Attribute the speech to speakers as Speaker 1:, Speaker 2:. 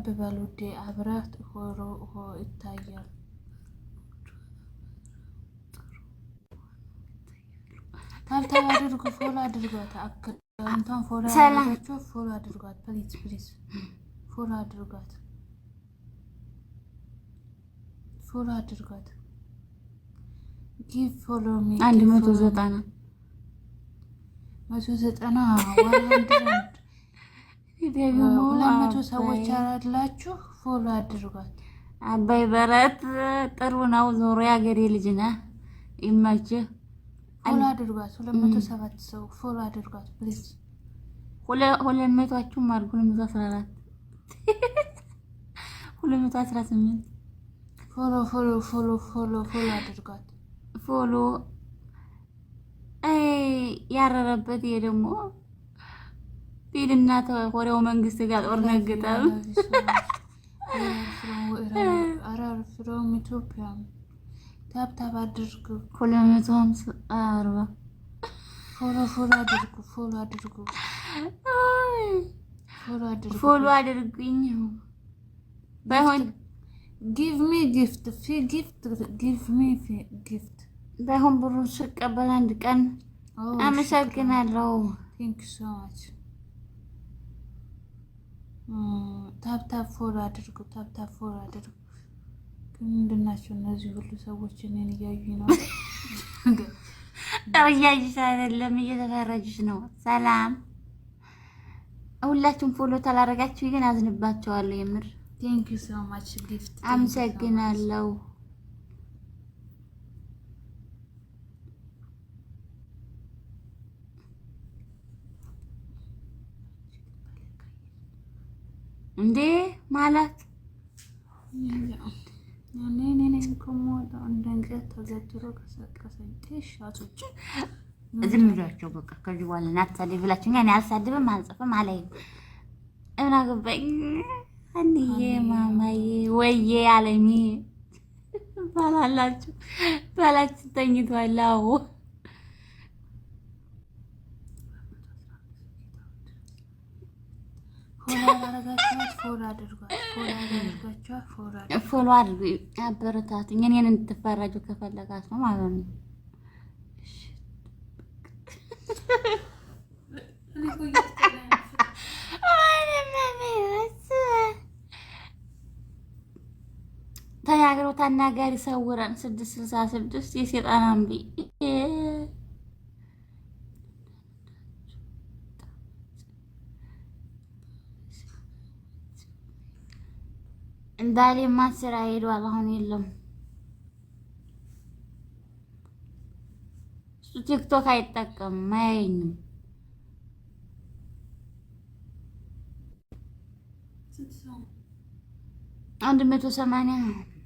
Speaker 1: ጠብ በል ውዴ፣ አብረህ ሆ ይታያል። ታብታብ አድርጉ፣ ፎሎ አድርጓት። እንኳን ፎሎ አድርጋችሁ ፎሎ አድርጓት። ፕሊዝ ፕሊዝ ፎሎ አድርጓት፣ ፎሎ አድርጓት። ጊቭ ፎሎ ሚ 190 200 ሰዎች አላችሁ። ፎሎ አድርጓት።
Speaker 2: አባይ በረት ጥሩ ነው። ዞሮ ያገሬ ልጅ ነህ፣ ይመችህ።
Speaker 1: ፎሎ አድርጓት። 207 ሰው ፎሎ አድርጓት ፕሊዝ።
Speaker 2: 200ችሁም አድርጉ። 214 218
Speaker 1: ፎሎ ፎሎ ፎሎ ፎሎ ፎሎ አድርጓት።
Speaker 2: ፎሎ ያረረበት ይሄ ደግሞ ፊልና ተቆሪያው መንግስት ጋር ጦርነት ገጠም
Speaker 1: ፍሮም ኢትዮጵያ ታብታብ አድርጉ።
Speaker 2: 240
Speaker 1: ፎሎ ፎሎ አድርጉ። ፎሎ አድርጉ።
Speaker 2: ፎሎ አድርጉኝ። ባይሆን
Speaker 1: ጊቭ ሚ ጊፍት ጊቭ ሚ ጊፍት
Speaker 2: ባይሆን ብሩ ስቀበል አንድ ቀን አመሰግናለሁ።
Speaker 1: ቴንክ ዩ ሶ ማች። ታብታብ ፎሎ አድርጉ። ታብታብ ፎሎ አድርጉ። ምንድን ናቸው እነዚህ ሁሉ ሰዎች? እኔን እያዩኝ ነው።
Speaker 2: እያዩሽ አይደለም፣ እየተፈረጅሽ ነው። ሰላም ሁላችሁም ፎሎ ታላረጋችሁ ግን አዝንባቸዋለሁ። የምር
Speaker 1: ቴንክ ዩ ሶ ማች ጊፍት
Speaker 2: አመሰግናለሁ። እንዴ ማለት ዝም ብላችሁ በቃ ከዚህ በኋላ እናትሳደብ ብላችሁ እኔ አልሳደብም፣ አልጽፍም፣ አላይም። እና ገባኝ አንዬ ማማዬ ወዬ አለሚ ባላላችሁ ባላችሁ ተኝቷል። አዎ ፎሎ አድርጉ፣ አበረታቱኝ። እኔን እንድትፈረጁ ከፈለጋችሁ ማለት ነው። ተናግሮ ተናጋሪ ሰውረን 666 የሰይጣን አምቢ እንዳሌ ማስራ ሄዷል። አሁን የለም እሱ ቲክቶክ አይጠቀምም፣ አያየኝም። 180